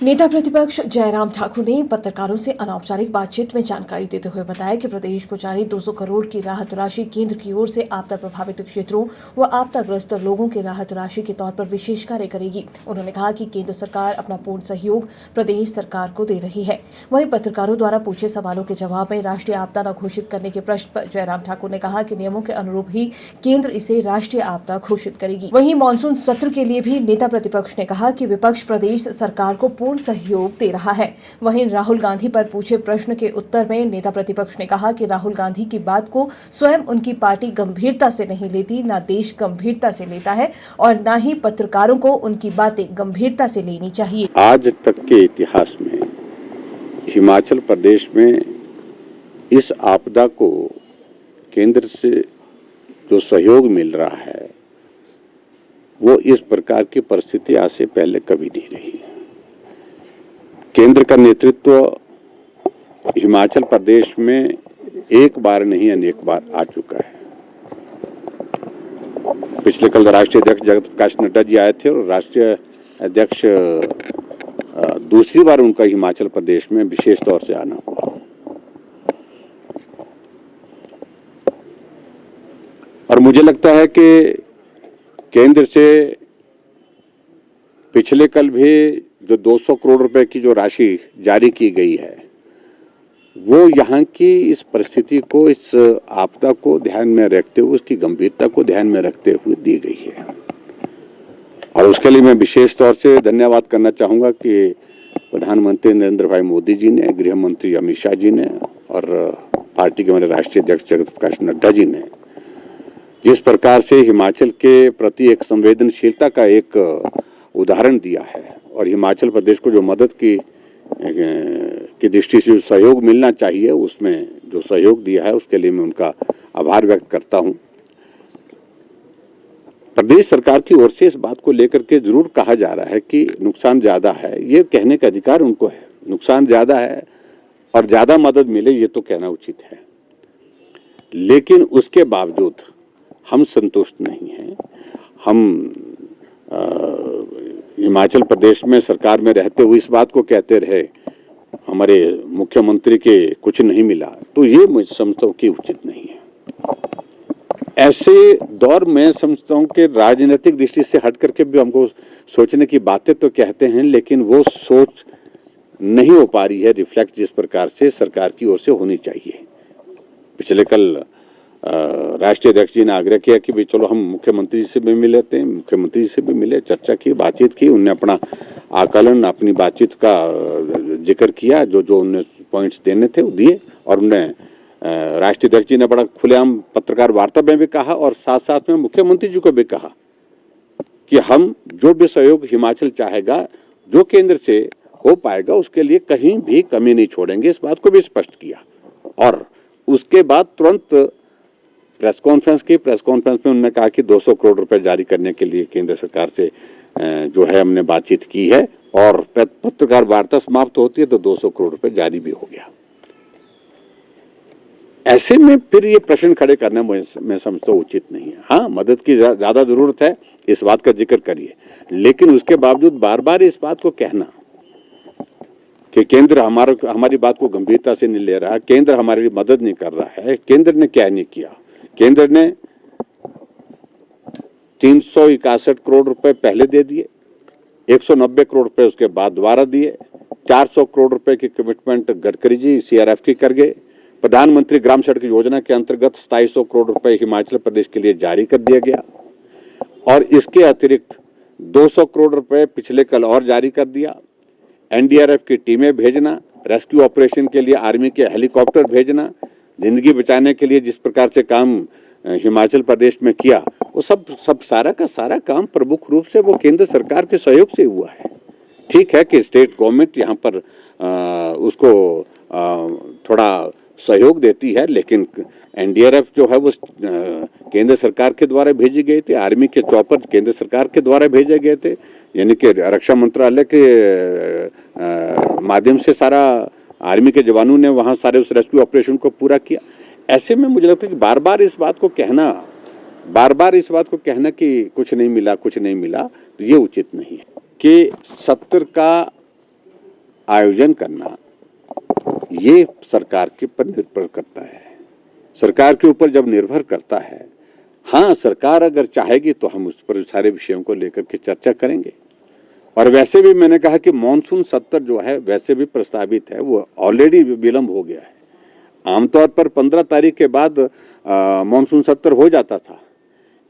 नेता प्रतिपक्ष जयराम ठाकुर ने पत्रकारों से अनौपचारिक बातचीत में जानकारी देते हुए बताया कि प्रदेश को जारी 200 करोड़ की राहत राशि केंद्र की ओर से आपदा प्रभावित क्षेत्रों व आपदाग्रस्त लोगों की राहत राशि के तौर पर विशेष कार्य करेगी। उन्होंने कहा कि केंद्र सरकार अपना पूर्ण सहयोग प्रदेश सरकार को दे रही है। वहीं पत्रकारों द्वारा पूछे सवालों के जवाब में राष्ट्रीय आपदा न घोषित करने के प्रश्न पर जयराम ठाकुर ने कहा कि नियमों के अनुरूप ही केंद्र इसे राष्ट्रीय आपदा घोषित करेगी। वहीं मानसून सत्र के लिए भी नेता प्रतिपक्ष ने कहा कि विपक्ष प्रदेश सरकार को पूर्ण सहयोग दे रहा है। वहीं राहुल गांधी पर पूछे प्रश्न के उत्तर में नेता प्रतिपक्ष ने कहा कि राहुल गांधी की बात को स्वयं उनकी पार्टी गंभीरता से नहीं लेती, न देश गंभीरता से लेता है और न ही पत्रकारों को उनकी बातें गंभीरता से लेनी चाहिए। आज तक के इतिहास में हिमाचल प्रदेश में इस आपदा को केंद्र से जो सहयोग मिल रहा है वो इस प्रकार की परिस्थिति आज से पहले कभी नहीं रही। केंद्र का नेतृत्व हिमाचल प्रदेश में एक बार नहीं अनेक बार आ चुका है। पिछले कल राष्ट्रीय अध्यक्ष जगत प्रकाश नड्डा जी आए थे और राष्ट्रीय अध्यक्ष दूसरी बार उनका हिमाचल प्रदेश में विशेष तौर से आना हुआ। और मुझे लगता है कि केंद्र से पिछले कल भी जो 200 करोड़ रुपए की जो राशि जारी की गई है वो यहाँ की इस परिस्थिति को, इस आपदा को ध्यान में रखते हुए, उसकी गंभीरता को ध्यान में रखते हुए दी गई है। और उसके लिए मैं विशेष तौर से धन्यवाद करना चाहूँगा कि प्रधानमंत्री नरेंद्र भाई मोदी जी ने, गृह मंत्री अमित शाह जी ने और पार्टी के हमारे राष्ट्रीय अध्यक्ष जगत प्रकाश नड्डा जी ने जिस प्रकार से हिमाचल के प्रति एक संवेदनशीलता का एक उदाहरण दिया है और हिमाचल प्रदेश को जो मदद की दृष्टि से जो सहयोग मिलना चाहिए उसमें जो सहयोग दिया है उसके लिए मैं उनका आभार व्यक्त करता हूं। प्रदेश सरकार की ओर से इस बात को लेकर के जरूर कहा जा रहा है कि नुकसान ज्यादा है, ये कहने का अधिकार उनको है। नुकसान ज्यादा है और ज्यादा मदद मिले ये तो कहना उचित है, लेकिन उसके बावजूद हम संतुष्ट नहीं हैं। हम हिमाचल प्रदेश में सरकार में रहते हुए इस बात को कहते रहे हमारे मुख्यमंत्री के कुछ नहीं मिला, तो ये मैं समझता हूँ कि उचित नहीं है। ऐसे दौर में समझता हूँ कि राजनीतिक दृष्टि से हट करके भी हमको सोचने की बातें तो कहते हैं, लेकिन वो सोच नहीं हो पा रही है रिफ्लेक्ट जिस प्रकार से सरकार की ओर से होनी चाहिए। पिछले कल राष्ट्रीय अध्यक्ष जी ने आग्रह किया कि भाई चलो हम मुख्यमंत्री जी से भी मिल लेते हैं, मुख्यमंत्री जी से भी मिले, चर्चा की, बातचीत की। उनने अपना आकलन, अपनी बातचीत का जिक्र किया, जो जो उन्हें पॉइंट्स देने थे वो दिए और उन्हें राष्ट्रीय अध्यक्ष जी ने बड़ा खुलेआम पत्रकार वार्ता में भी कहा और साथ साथ में मुख्यमंत्री जी को भी कहा कि हम जो भी सहयोग हिमाचल चाहेगा, जो केंद्र से हो पाएगा, उसके लिए कहीं भी कमी नहीं छोड़ेंगे। इस बात को भी स्पष्ट किया और उसके बाद तुरंत प्रेस कॉन्फ्रेंस में उन्होंने कहा कि 200 करोड़ रुपए जारी करने के लिए केंद्र सरकार से जो है हमने बातचीत की है और पत्रकार वार्ता समाप्त होती है तो 200 करोड़ रुपए जारी भी हो गया। ऐसे में फिर ये प्रश्न खड़े करना मैं समझता हूँ उचित नहीं है। हाँ, मदद की ज्यादा जरूरत है, इस बात का जिक्र करिए, लेकिन उसके बावजूद बार बार इस बात को कहना कि केंद्र हमारी बात को गंभीरता से नहीं ले रहा, केंद्र हमारी मदद नहीं कर रहा है। केंद्र ने क्या नहीं किया? केंद्र ने 361 करोड़ रुपए पहले दे दिए, 190 करोड़ रुपए उसके बाद दोबारा दिए, 400 करोड़ रुपए की कमिटमेंट गडकरी जी सीआरएफ की कर गए। प्रधानमंत्री ग्राम सड़क योजना के अंतर्गत 2700 करोड़ रुपए हिमाचल प्रदेश के लिए जारी कर दिया गया और इसके अतिरिक्त 200 करोड़ रुपए पिछले कल और जारी कर दिया। एनडीआरएफ की टीमें भेजना, रेस्क्यू ऑपरेशन के लिए आर्मी के हेलीकॉप्टर भेजना, जिंदगी बचाने के लिए जिस प्रकार से काम हिमाचल प्रदेश में किया, वो सब सारा का सारा काम प्रमुख रूप से वो केंद्र सरकार के सहयोग से हुआ है। ठीक है कि स्टेट गवर्नमेंट यहाँ पर उसको थोड़ा सहयोग देती है, लेकिन एनडीआरएफ जो है वो केंद्र सरकार के द्वारा भेजी गई थी, आर्मी के चॉपर केंद्र सरकार के द्वारा भेजे गए थे, यानी कि रक्षा मंत्रालय के माध्यम से सारा आर्मी के जवानों ने वहां सारे उस रेस्क्यू ऑपरेशन को पूरा किया। ऐसे में मुझे लगता है कि बार बार इस बात को कहना कि कुछ नहीं मिला, तो ये उचित नहीं है। कि सत्र का आयोजन करना ये सरकार के पर निर्भर करता है। सरकार के ऊपर जब निर्भर करता है, हाँ सरकार अगर चाहेगी तो हम उस पर सारे विषयों को लेकर के चर्चा करेंगे। और वैसे भी मैंने कहा कि मानसून सत्र जो है वैसे भी प्रस्तावित है, वो ऑलरेडी विलंब हो गया है। आमतौर पर 15 तारीख के बाद मानसून सत्र हो जाता था।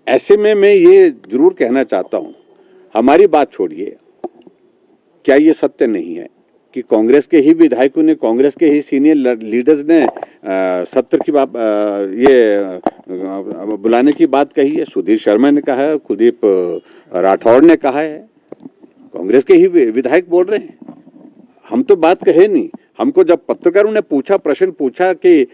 ऐसे में मैं ये जरूर कहना चाहता हूँ, हमारी बात छोड़िए, क्या ये सत्य नहीं है कि कांग्रेस के ही विधायकों ने, कांग्रेस के ही सीनियर लीडर्स ने सत्र की बात बुलाने की बात कही है। सुधीर शर्मा ने कहा है, कुलदीप राठौड़ ने कहा है, कांग्रेस के ही विधायक बोल रहे हैं। हम तो बात कहे नहीं। हमको जब पत्रकारों ने पूछा, प्रश्न पूछा कि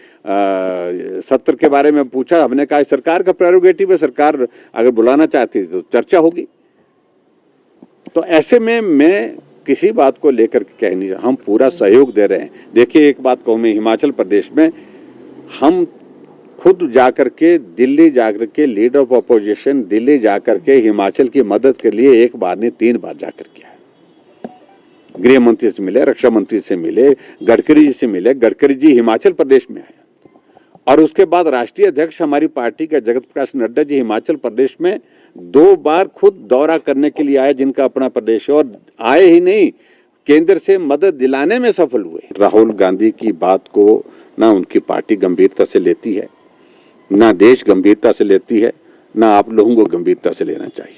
सत्र के बारे में पूछा, हमने कहा सरकार का प्रेरोगेटिव है, सरकार अगर बुलाना चाहती है तो चर्चा होगी। तो ऐसे में मैं किसी बात को लेकर के कह नहीं रहा, हम पूरा सहयोग दे रहे हैं। देखिए एक बात कहूँ मैं, हिमाचल प्रदेश में हम खुद जाकर के दिल्ली जाकर के लीडर ऑफ अपोजिशन दिल्ली जाकर के हिमाचल की मदद के लिए एक बार नहीं 3 बार जाकर के आए। गृह मंत्री से मिले, रक्षा मंत्री से मिले, गडकरी जी से मिले। गडकरी जी हिमाचल प्रदेश में आए और उसके बाद राष्ट्रीय अध्यक्ष हमारी पार्टी के जगत प्रकाश नड्डा जी हिमाचल प्रदेश में 2 बार खुद दौरा करने के लिए आए, जिनका अपना प्रदेश है, और आए ही नहीं, केंद्र से मदद दिलाने में सफल हुए। राहुल गांधी की बात को ना उनकी पार्टी गंभीरता से लेती है, ना देश गंभीरता से लेती है, ना आप लोगों को गंभीरता से लेना चाहिए।